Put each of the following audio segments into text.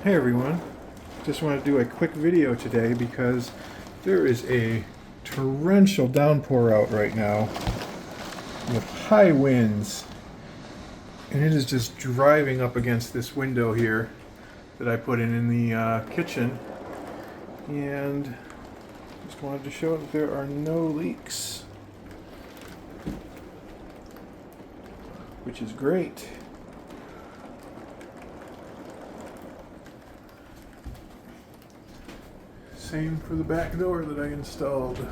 Hey everyone, just want to do a quick video today because there is a torrential downpour out right now with high winds, and it is just driving up against this window here that I put in the kitchen, and just wanted to show that there are no leaks, which is great. Same for the back door that I installed.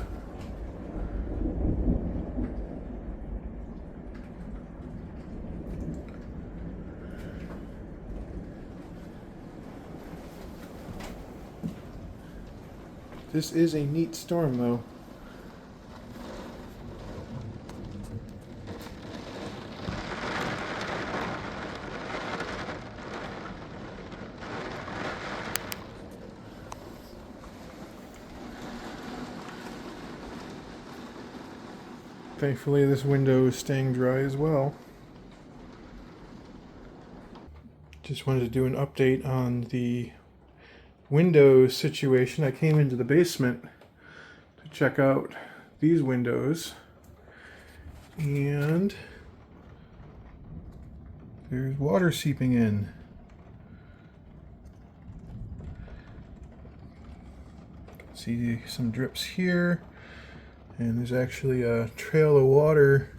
This is a neat storm though. Thankfully, this window is staying dry as well. Just wanted to do an update on the windows situation. I came into the basement to check out these windows, and there's water seeping in. See some drips here. And there's actually a trail of water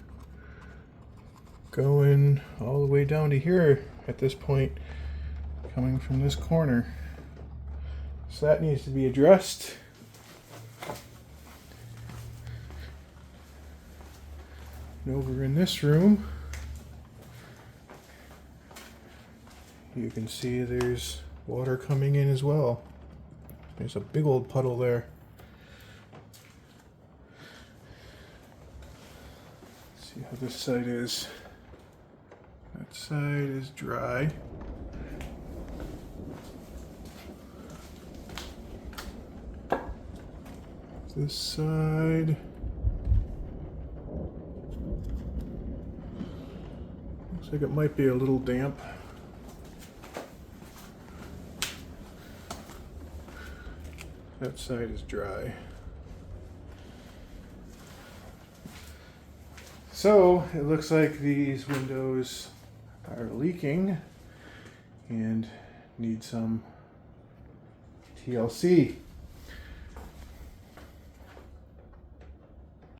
going all the way down to here at this point, coming from this corner. So that needs to be addressed. And over in this room, you can see there's water coming in as well. There's a big old puddle there. See how this side is. That side is dry. This side. Looks like it might be a little damp. That side is dry. So it looks like these windows are leaking and need some TLC.